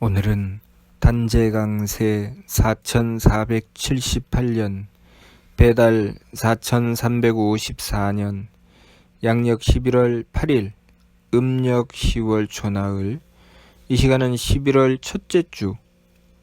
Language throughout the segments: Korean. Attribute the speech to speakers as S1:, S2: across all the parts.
S1: 오늘은 단재강세 4478년 배달 4354년 양력 11월 8일 음력 10월 초나흘. 이 시간은 11월 첫째 주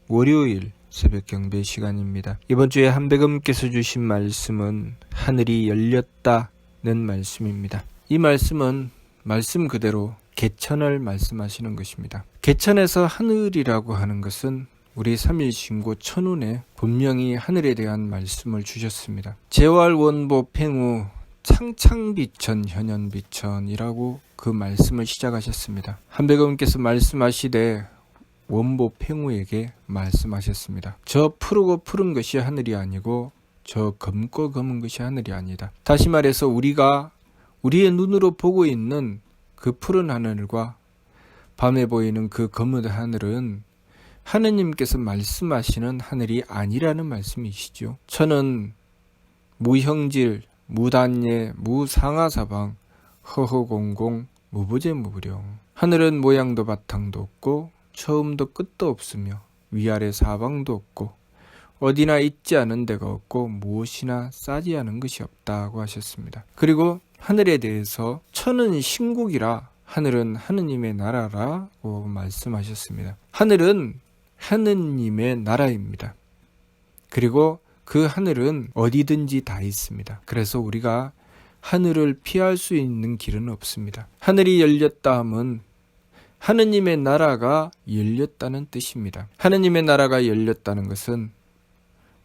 S1: 월요일 새벽 경배 시간입니다. 이번 주에 한백음께서 주신 말씀은 하늘이 열렸다는 말씀입니다. 이 말씀은 말씀 그대로 개천을 말씀하시는 것입니다. 개천에서 하늘이라고 하는 것은 우리 삼일신고 천운에 분명히 하늘에 대한 말씀을 주셨습니다. 재활원보 팽우 창창비천 현현비천이라고 그 말씀을 시작하셨습니다. 한백음께서 말씀하시되 원보 팽우에게 말씀하셨습니다. 저 푸르고 푸른 것이 하늘이 아니고 저 검고 검은 것이 하늘이 아니다. 다시 말해서 우리가 우리의 눈으로 보고 있는 그 푸른 하늘과 밤에 보이는 그 검은 하늘은 하느님께서 말씀하시는 하늘이 아니라는 말씀이시죠. 천은 무형질, 무단예, 무상하사방, 허허공공, 무부재무부령. 하늘은 모양도 바탕도 없고 처음도 끝도 없으며 위아래 사방도 없고 어디나 있지 않은 데가 없고 무엇이나 싸지 않은 것이 없다고 하셨습니다. 그리고 하늘에 대해서 천은 신국이라 하늘은 하느님의 나라라고 말씀하셨습니다. 하늘은 하느님의 나라입니다. 그리고 그 하늘은 어디든지 다 있습니다. 그래서 우리가 하늘을 피할 수 있는 길은 없습니다. 하늘이 열렸다 함은 하느님의 나라가 열렸다는 뜻입니다. 하느님의 나라가 열렸다는 것은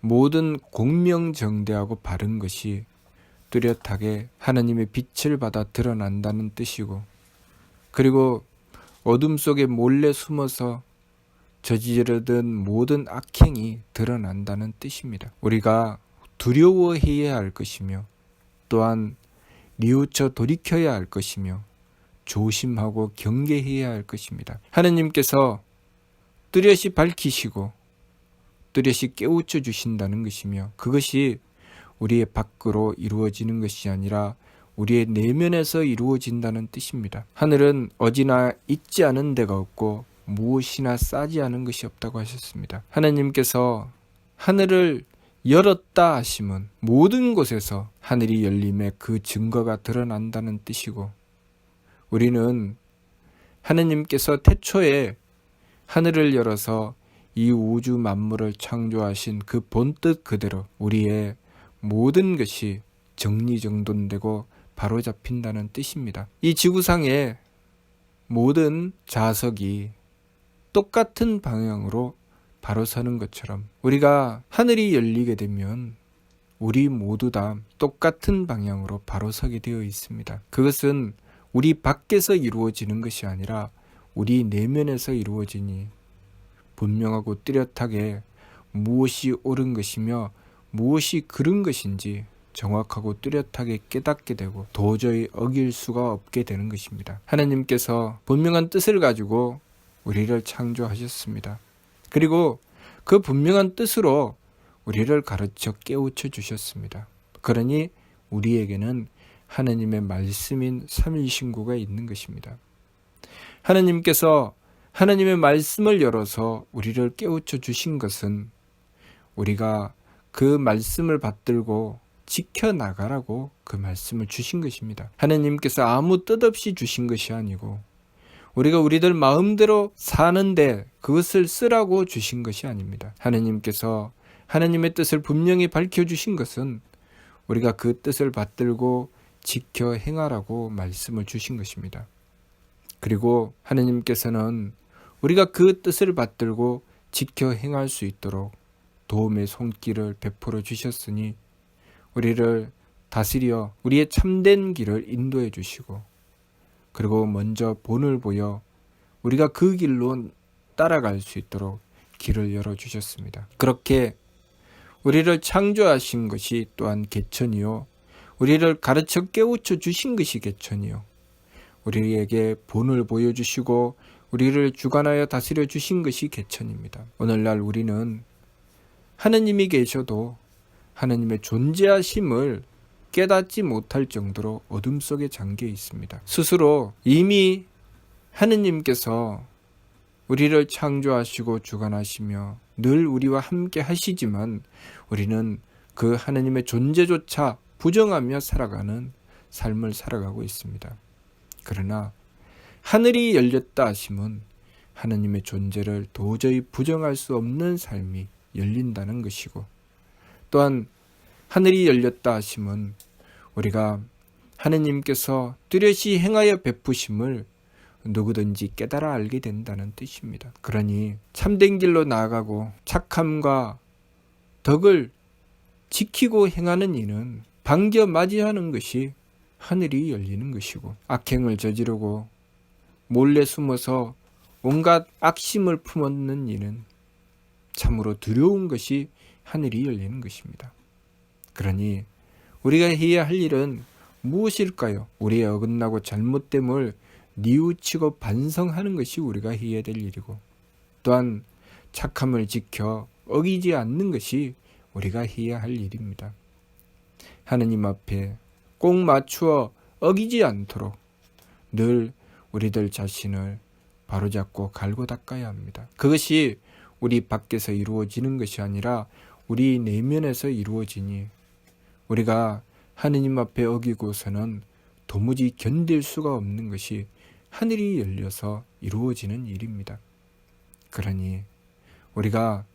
S1: 모든 공명정대하고 바른 것이 뚜렷하게 하느님의 빛을 받아 드러난다는 뜻이고, 그리고 어둠 속에 몰래 숨어서 저지르던 모든 악행이 드러난다는 뜻입니다. 우리가 두려워해야 할 것이며 또한 뉘우쳐 돌이켜야 할 것이며 조심하고 경계해야 할 것입니다. 하느님께서 뚜렷이 밝히시고 뚜렷이 깨우쳐 주신다는 것이며, 그것이 우리의 밖으로 이루어지는 것이 아니라 우리의 내면에서 이루어진다는 뜻입니다. 하늘은 어디나 있지 않은 데가 없고 무엇이나 싸지 않은 것이 없다고 하셨습니다. 하나님께서 하늘을 열었다 하시면 모든 곳에서 하늘이 열림에 그 증거가 드러난다는 뜻이고, 우리는 하나님께서 태초에 하늘을 열어서 이 우주 만물을 창조하신 그 본뜻 그대로 우리의 모든 것이 정리정돈되고 바로잡힌다는 뜻입니다. 이 지구상의 모든 자석이 똑같은 방향으로 바로 서는 것처럼 우리가 하늘이 열리게 되면 우리 모두 다 똑같은 방향으로 바로 서게 되어 있습니다. 그것은 우리 밖에서 이루어지는 것이 아니라 우리 내면에서 이루어지니 분명하고 뚜렷하게 무엇이 옳은 것이며 무엇이 그른 것인지 정확하고 뚜렷하게 깨닫게 되고 도저히 어길 수가 없게 되는 것입니다. 하나님께서 분명한 뜻을 가지고 우리를 창조하셨습니다. 그리고 그 분명한 뜻으로 우리를 가르쳐 깨우쳐 주셨습니다. 그러니 우리에게는 하나님의 말씀인 삼일신고가 있는 것입니다. 하나님께서 하나님의 말씀을 열어서 우리를 깨우쳐 주신 것은 우리가 그 말씀을 받들고 지켜나가라고 그 말씀을 주신 것입니다. 하나님께서 아무 뜻 없이 주신 것이 아니고 우리가 우리들 마음대로 사는데 그것을 쓰라고 주신 것이 아닙니다. 하나님께서 하나님의 뜻을 분명히 밝혀주신 것은 우리가 그 뜻을 받들고 지켜 행하라고 말씀을 주신 것입니다. 그리고 하나님께서는 우리가 그 뜻을 받들고 지켜 행할 수 있도록 도움의 손길을 베풀어 주셨으니 우리를 다스려 우리의 참된 길을 인도해 주시고, 그리고 먼저 본을 보여 우리가 그 길로 따라갈 수 있도록 길을 열어주셨습니다. 그렇게 우리를 창조하신 것이 또한 개천이요, 우리를 가르쳐 깨우쳐 주신 것이 개천이요, 우리에게 본을 보여주시고 우리를 주관하여 다스려 주신 것이 개천입니다. 오늘날 우리는 하느님이 계셔도 하느님의 존재하심을 깨닫지 못할 정도로 어둠 속에 잠겨 있습니다. 스스로 이미 하느님께서 우리를 창조하시고 주관하시며 늘 우리와 함께 하시지만 우리는 그 하느님의 존재조차 부정하며 살아가는 삶을 살아가고 있습니다. 그러나 하늘이 열렸다 하심은 하느님의 존재를 도저히 부정할 수 없는 삶이 열린다는 것이고, 또한 하늘이 열렸다 하심은 우리가 하느님께서 뚜렷이 행하여 베푸심을 누구든지 깨달아 알게 된다는 뜻입니다. 그러니 참된 길로 나아가고 착함과 덕을 지키고 행하는 이는 반겨 맞이하는 것이 하늘이 열리는 것이고, 악행을 저지르고 몰래 숨어서 온갖 악심을 품었는 이는 참으로 두려운 것이 하늘이 열리는 것입니다. 그러니 우리가 해야 할 일은 무엇일까요? 우리의 어긋나고 잘못됨을 뉘우치고 반성하는 것이 우리가 해야 될 일이고, 또한 착함을 지켜 어기지 않는 것이 우리가 해야 할 일입니다. 하느님 앞에 꼭 맞추어 어기지 않도록 늘 우리들 자신을 바로잡고 갈고 닦아야 합니다. 그것이 우리 밖에서 이루어지는 것이 아니라 우리 내면에서 이루어지니, 우리가 하느님 앞에 어기고서는 도무지 견딜 수가 없는 것이 하늘이 열려서 이루어지는 일입니다. 그러니 우리가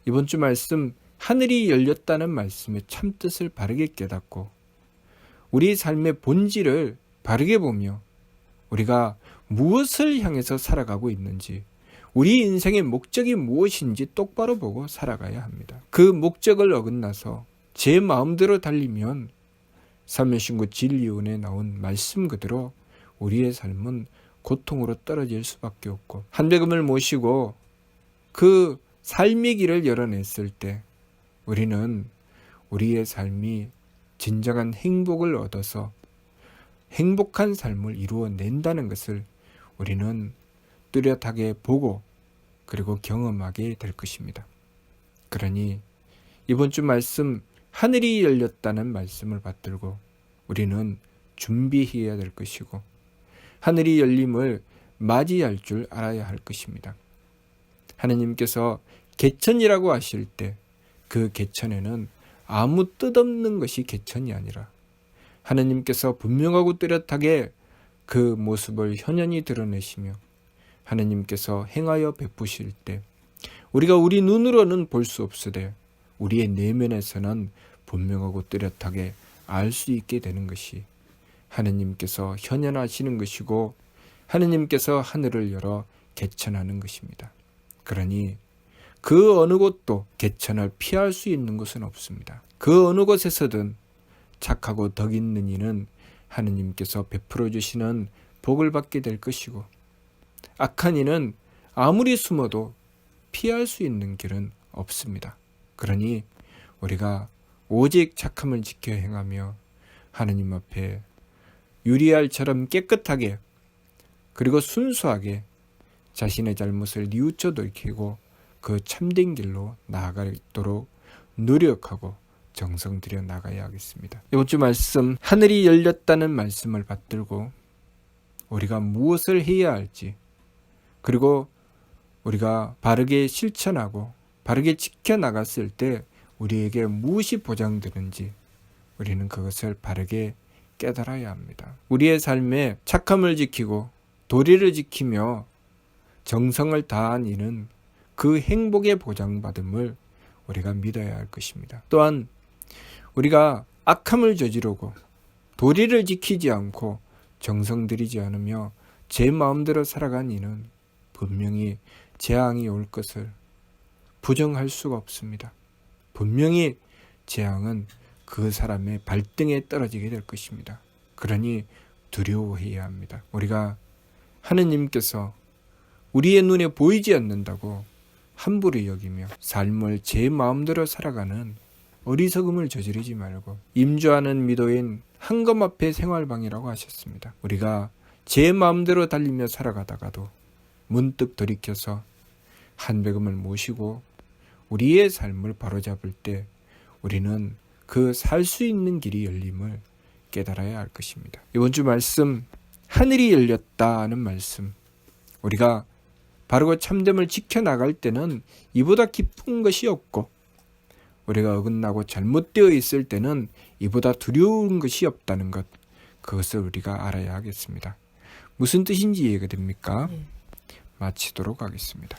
S1: 이번 주 말씀, 하늘이 열렸다는 말씀의 참뜻을 바르게 깨닫고 우리 삶의 본질을 바르게 보며 우리가 무엇을 향해서 살아가고 있는지, 우리 인생의 목적이 무엇인지 똑바로 보고 살아가야 합니다. 그 목적을 어긋나서 제 마음대로 달리면 사면신구 진리원에 나온 말씀 그대로 우리의 삶은 고통으로 떨어질 수밖에 없고, 한배금을 모시고 그 삶의 길을 열어냈을 때 우리는 우리의 삶이 진정한 행복을 얻어서 행복한 삶을 이루어낸다는 것을 우리는 뚜렷하게 보고 그리고 경험하게 될 것입니다. 그러니 이번 주 말씀, 하늘이 열렸다는 말씀을 받들고 우리는 준비해야 될 것이고, 하늘이 열림을 맞이할 줄 알아야 할 것입니다. 하느님께서 개천이라고 하실 때 그 개천에는 아무 뜻없는 것이 개천이 아니라 하느님께서 분명하고 뚜렷하게 그 모습을 현연히 드러내시며 하느님께서 행하여 베푸실 때 우리가 우리 눈으로는 볼 수 없으되 우리의 내면에서는 분명하고 뚜렷하게 알 수 있게 되는 것이 하느님께서 현현하시는 것이고, 하느님께서 하늘을 열어 개천하는 것입니다. 그러니 그 어느 곳도 개천을 피할 수 있는 것은 없습니다. 그 어느 곳에서든 착하고 덕 있는 이는 하느님께서 베풀어 주시는 복을 받게 될 것이고, 악한 이는 아무리 숨어도 피할 수 있는 길은 없습니다. 그러니 우리가 오직 착함을 지켜 행하며 하느님 앞에 유리알처럼 깨끗하게 그리고 순수하게 자신의 잘못을 뉘우쳐 돌이키고 그 참된 길로 나아가도록 노력하고 정성 들여 나가야 하겠습니다. 이번 주 말씀, 하늘이 열렸다는 말씀을 받들고 우리가 무엇을 해야 할지, 그리고 우리가 바르게 실천하고 바르게 지켜나갔을 때 우리에게 무엇이 보장되는지 우리는 그것을 바르게 깨달아야 합니다. 우리의 삶에 착함을 지키고 도리를 지키며 정성을 다한 이는 그 행복의 보장받음을 우리가 믿어야 할 것입니다. 또한 우리가 악함을 저지르고 도리를 지키지 않고 정성 들이지 않으며 제 마음대로 살아간 이는 분명히 재앙이 올 것을 부정할 수가 없습니다. 분명히 재앙은 그 사람의 발등에 떨어지게 될 것입니다. 그러니 두려워해야 합니다. 우리가 하느님께서 우리의 눈에 보이지 않는다고 함부로 여기며 삶을 제 마음대로 살아가는 어리석음을 저지르지 말고 임주하는 미도인 한검 앞에 생활방이라고 하셨습니다. 우리가 제 마음대로 달리며 살아가다가도 문득 돌이켜서 한배금을 모시고 우리의 삶을 바로잡을 때 우리는 그 살 수 있는 길이 열림을 깨달아야 할 것입니다. 이번 주 말씀, 하늘이 열렸다는 말씀, 우리가 바르고 참됨을 지켜나갈 때는 이보다 기쁜 것이 없고, 우리가 어긋나고 잘못되어 있을 때는 이보다 두려운 것이 없다는 것, 그것을 우리가 알아야 하겠습니다. 무슨 뜻인지 이해가 됩니까? 마치도록 하겠습니다.